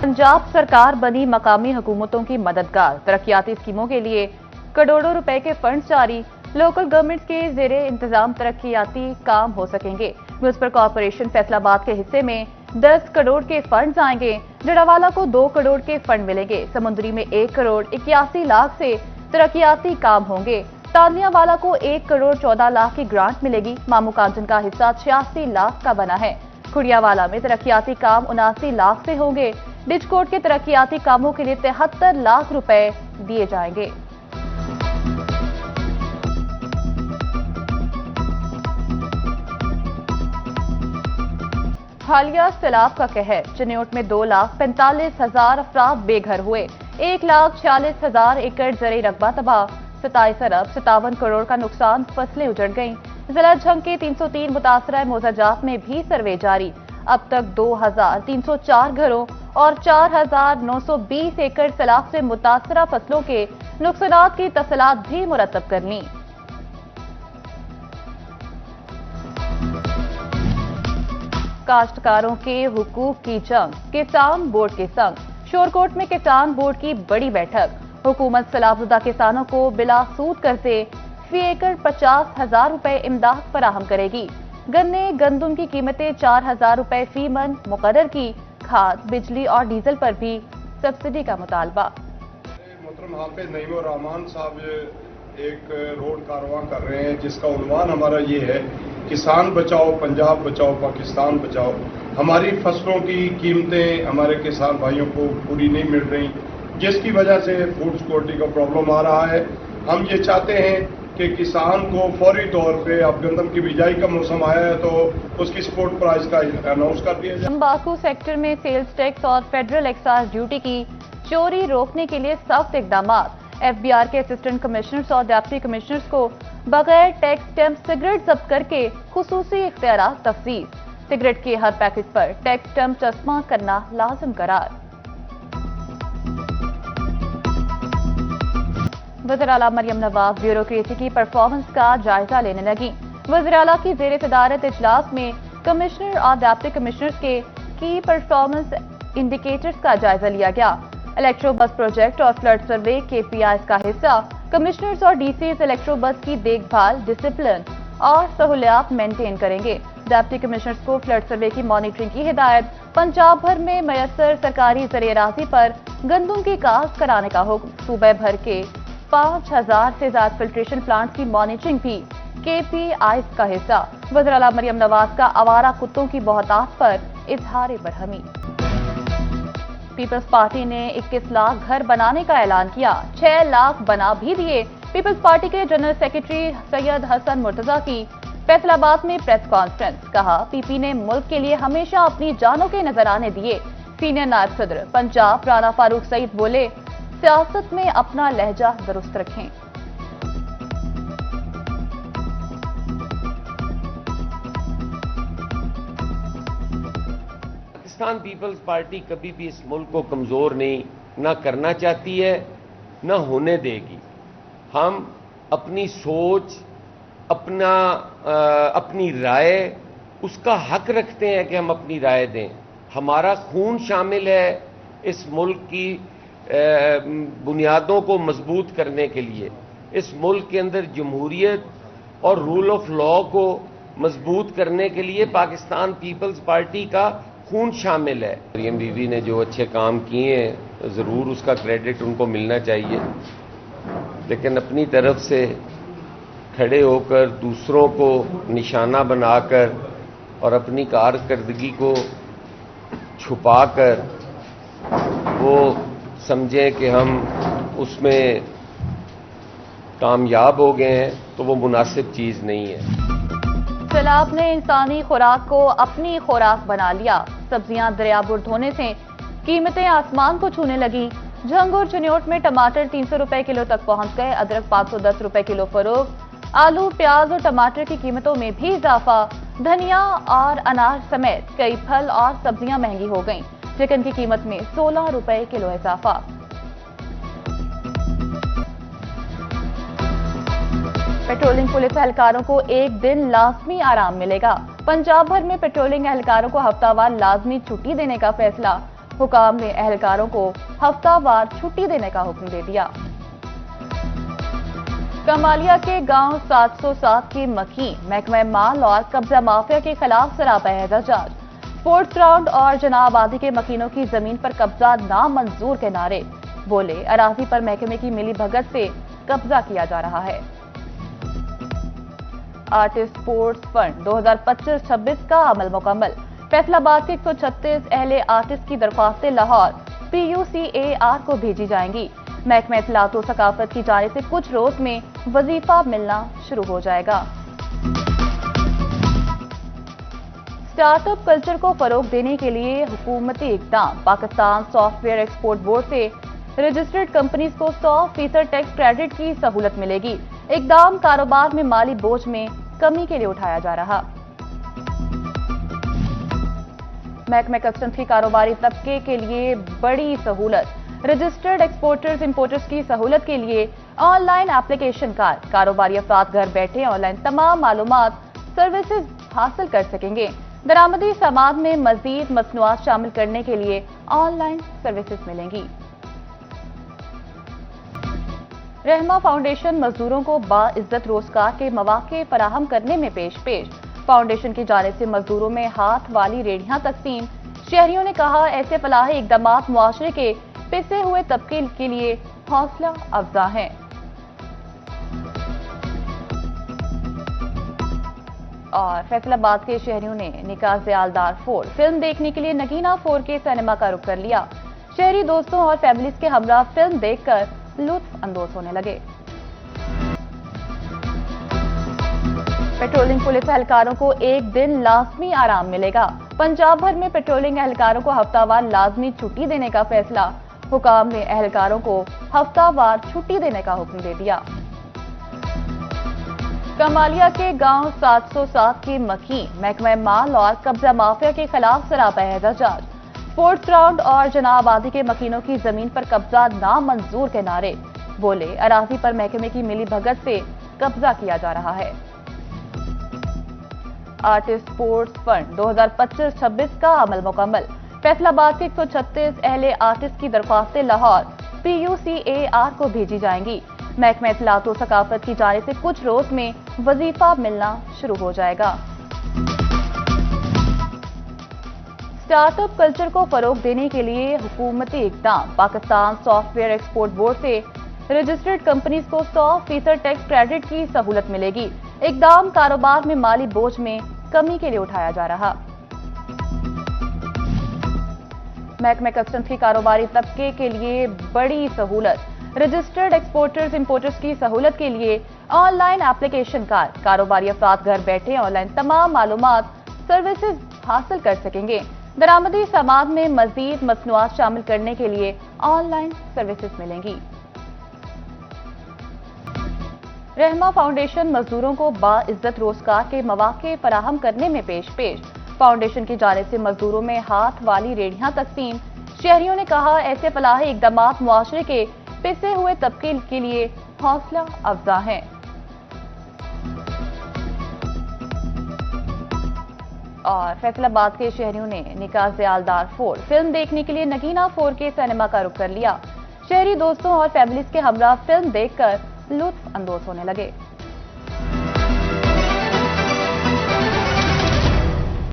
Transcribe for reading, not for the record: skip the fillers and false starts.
पंजाब सरकार बनी मकामी हुकूमतों की मददगार, तरक्याती स्कीमों के लिए करोड़ों रुपए के फंड जारी। लोकल गवर्नमेंट के जेरे इंतजाम तरक्याती काम हो सकेंगे। म्यूनिसिपल कॉर्पोरेशन फैसलाबाद के हिस्से में 10 करोड़ के फंड आएंगे। जड़ावाला को 2 करोड़ के फंड मिलेंगे। समुद्री में 1 करोड़ 81 लाख से तरक्याती काम होंगे। तानियावाला को 1 करोड़ 14 लाख की ग्रांट मिलेगी। मामू कांचन का हिस्सा 86 लाख का बना है। खुड़ियावाला में तरक्याती काम 79 लाख से होंगे। डिजकोट के तरक्याती कामों के लिए 73 लाख रुपए दिए जाएंगे। हालिया सैलाब का कहर, चिन्योट में 2,45,000 अफराद बेघर हुए। 1,46,000 एकड़ ज़रई रकबा तबाह। 27 अरब 57 करोड़ का नुकसान, फसलें उजड़ गईं। जिला झंग के 303 मुतासरा मोजाजात में भी सर्वे जारी। अब तक 2,304 घरों और 4,920 एकड़ सैलाब से मुतासरा फसलों के नुकसानात की तफसीलात भी मुरतब कर ली। काश्तकारों के हुकूक की जंग, किसान बोर्ड के संग। शोरकोट में किसान बोर्ड की बड़ी बैठक। हुकूमत सैलाबज़दा किसानों को बिला सूद कर्जे फी एकड़ 50,000 रुपए इमदाद फराहम करेगी। गन्ने गंदुम की कीमतें 4,000 रुपए फी मन मुकर्रर की। खाद, बिजली और डीजल पर भी सब्सिडी का मुतालबा। मोहतरम हाफिज नईमुर रहमान साहब एक रोड कारवां कर रहे हैं जिसका उन्वान हमारा ये है, किसान बचाओ पंजाब बचाओ पाकिस्तान बचाओ। हमारी फसलों की कीमतें हमारे किसान भाइयों को पूरी नहीं मिल रही, जिसकी वजह से फूड सिक्योरिटी का प्रॉब्लम आ रहा है। हम ये चाहते हैं कि किसान को फौरी तौर पे, अब गंदम की बिजाई का मौसम आया है तो उसकी सपोर्ट प्राइस का अनाउंस कर दिया जाए। तंबाकू सेक्टर में सेल्स टैक्स और फेडरल एक्साइज ड्यूटी की चोरी रोकने के लिए सख्त इकदाम। एफबीआर के असिस्टेंट कमिश्नर्स और डिप्टी कमिश्नर्स को बगैर टैक्स स्टैम्प सिगरेट जब्त करके खुसूसी इख्तियारात तफसील। सिगरेट के हर पैकेट पर टैक्स स्टैम्प चस्पा करना लाजिम करार। वज़ीर आला मरियम नवाज ब्यूरोक्रेसी की परफॉर्मेंस का जायजा लेने लगी। वज़ीर आला की जेर सदारत इजलास में कमिश्नर और डिप्टी कमिश्नर्स के की परफॉर्मेंस इंडिकेटर्स का जायजा लिया गया। इलेक्ट्रो बस प्रोजेक्ट और फ्लड सर्वे KPIs का हिस्सा। कमिश्नर्स और DCs इलेक्ट्रो बस की देखभाल, डिसिप्लिन और सहूलियात मेंटेन करेंगे। डिप्टी कमिश्नर्स को फ्लड सर्वे की मॉनिटरिंग की हिदायत। पंजाब भर में मयसर सरकारी ज़रिए-राज़ी पर गंदुम की काश्त कराने का हुक्म। सूबे भर के 5,000 से ज्यादा फिल्ट्रेशन प्लांट्स की मॉनिटरिंग भी KPIs का हिस्सा। वज़ीर आला मरियम नवाज का आवारा कुत्तों की बहुतात पर इजहार बरहमी। पीपल्स पार्टी ने 21 लाख घर बनाने का ऐलान किया। 6 लाख बना भी दिए। पीपल्स पार्टी के जनरल सेक्रेटरी सैयद हसन मुर्तजा की फैसलाबाद में प्रेस कॉन्फ्रेंस। कहा, पीपी ने मुल्क के लिए हमेशा अपनी जानों के नजराने दिए। सीनियर नायब सदर पंजाब राना फारूक सईद बोले, सियासत में अपना लहजा दुरुस्त रखें। पाकिस्तान पीपल्स पार्टी कभी भी इस मुल्क को कमजोर नहीं ना करना चाहती है, ना होने देगी। हम अपनी सोच, अपनी राय, उसका हक रखते हैं कि हम अपनी राय दें। हमारा खून शामिल है इस मुल्क की बुनियादों को मजबूत करने के लिए। इस मुल्क के अंदर जमहूरियत और रूल ऑफ लॉ को मजबूत करने के लिए पाकिस्तान पीपल्स पार्टी का खून शामिल है। मरियम बीवी ने जो अच्छे काम किए हैं ज़रूर उसका क्रेडिट उनको मिलना चाहिए, लेकिन अपनी तरफ से खड़े होकर दूसरों को निशाना बनाकर और अपनी कारकर्दगी को छुपाकर वो समझें कि हम उसमें कामयाब हो गए हैं, तो वो मुनासिब चीज़ नहीं है। सैलाब ने इंसानी खुराक को अपनी खुराक बना लिया। सब्जियां दरियाबुर्द होने से कीमतें आसमान को छूने लगी। झंग और चिन्योट में टमाटर 300 रुपए किलो तक पहुंच गए। अदरक 510 रुपए किलो फरोख्त। आलू, प्याज और टमाटर की कीमतों में भी इजाफा। धनिया और अनार समेत कई फल और सब्जियां महंगी हो गईं। चिकन की कीमत में 16 रुपए किलो इजाफा। पेट्रोलिंग पुलिस एहलकारों को एक दिन लाजमी आराम मिलेगा। पंजाब भर में पेट्रोलिंग एहलकारों को हफ्तावार लाजमी छुट्टी देने का फैसला। हुकाम ने एहलकारों को हफ्तावार छुट्टी देने का हुक्म दे दिया। कमालिया के गांव 707 की मखी महकमा माल और कब्जा माफिया के खिलाफ सरापा एहतजाज। स्पोर्ट्स ग्राउंड और जनाब आदि के मकीनों की जमीन पर कब्जा नामंजूर के नारे बोले। अराजी पर महकमे की मिली भगत से कब्जा किया जा रहा है। आर्टिस्ट स्पोर्ट्स फंड 2025-26 का अमल मुकम्मल। फैसलाबाद के 136 अहले आर्टिस्ट की दरख्वास्तें लाहौर PUCAR को भेजी जाएंगी। महकमा इत्तलात व सकाफत की जानिब से कुछ रोज में वजीफा मिलना शुरू हो जाएगा। स्टार्टअप कल्चर को फरोग देने के लिए हुकूमती इकदाम। पाकिस्तान सॉफ्टवेयर एक्सपोर्ट बोर्ड से रजिस्टर्ड कंपनीज को 100% टैक्स क्रेडिट की सहूलत मिलेगी। इकदाम कारोबार में माली बोझ में कमी के लिए उठाया जा रहा। महकमा कस्टम्स की कारोबारी तबके के लिए बड़ी सहूलत। रजिस्टर्ड एक्सपोर्टर्स इंपोर्टर्स की सहूलत के लिए ऑनलाइन एप्लीकेशन कार्ड। कारोबारी अफराद घर बैठे ऑनलाइन तमाम मालूमात सर्विसेज हासिल कर सकेंगे। दरामदी सामान में मजीद मसनूआत शामिल करने के लिए ऑनलाइन सर्विसेज मिलेंगी। रहमा फाउंडेशन मजदूरों को बाइज्जत रोजगार के मौके फराहम करने में पेश। फाउंडेशन की जानिब से मजदूरों में हाथ वाली रेहड़ियां तकसीम। शहरियों ने कहा ऐसे फलाही इकदामात मुआशरे के पिसे हुए तबके के लिए हौसला अफजा हैं। और फैसलाबाद के शहरियों ने निकाह ज़यालदार 4 फिल्म देखने के लिए नगीना 4 के सिनेमा का रुख कर लिया। शहरी दोस्तों और फैमिलीज के हमरा फिल्म देखकर लुत्फ अंदोज होने लगे। पेट्रोलिंग पुलिस एहलकारों को एक दिन लाजमी आराम मिलेगा। पंजाब भर में पेट्रोलिंग एहलकारों को हफ्तावार लाजमी छुट्टी देने का फैसला। हुकाम ने एहलकारों को हफ्तावार छुट्टी देने का हुक्म दे दिया। कमालिया के गांव 707 की मखी महकमा माल और कब्जा माफिया के खिलाफ सरापा एहतजाज। स्पोर्ट्स ग्राउंड और जनाब आदि के मकीनों की जमीन पर कब्जा नामंजूर के नारे बोले। अराजी पर महकमे की मिली भगत से कब्जा किया जा रहा है। आर्टिस्ट स्पोर्ट्स फंड 2025-26 का अमल मुकम्मल। फैसलाबाद के 136 अहले आर्टिस्ट की दरख्वास्तें लाहौर PUCAR को भेजी जाएंगी। महकमा इत्तलात व सकाफत की जानिब से कुछ रोज में वजीफा मिलना शुरू हो जाएगा। स्टार्टअप कल्चर को फरोग देने के लिए हुकूमती इकदाम। पाकिस्तान सॉफ्टवेयर एक्सपोर्ट बोर्ड से रजिस्टर्ड कंपनीज को 100% टैक्स क्रेडिट की सहूलत मिलेगी। इकदाम कारोबार में माली बोझ में कमी के लिए उठाया जा रहा। महकमा कस्टम्स की कारोबारी तबके के लिए बड़ी सहूलत। रजिस्टर्ड एक्सपोर्टर्स इंपोर्टर्स की सहूलत के लिए ऑनलाइन एप्लीकेशन कार्ड। कारोबारी अफराद घर बैठे ऑनलाइन तमाम मालूमात सर्विसेज हासिल कर सकेंगे। दरामदी सामान में मजीद मसनूआत शामिल करने के लिए ऑनलाइन सर्विसेज मिलेंगी। रहमा फाउंडेशन मजदूरों को बाइज्जत रोजगार के मौके फराहम करने में पेश। फाउंडेशन की जानिब से मजदूरों में हाथ वाली रेहड़ियां तकसीम। शहरियों ने कहा ऐसे फलाही इकदामात मुआशरे के पिसे हुए तबके के लिए हौसला अफजा हैं। और फैसलाबाद के शहरियों ने निकाह ज़यालदार 4 फिल्म देखने के लिए नगीना 4 के सिनेमा का रुख कर लिया। शहरी दोस्तों और फैमिलीज के हमरा फिल्म देखकर लुत्फ अंदोज होने लगे।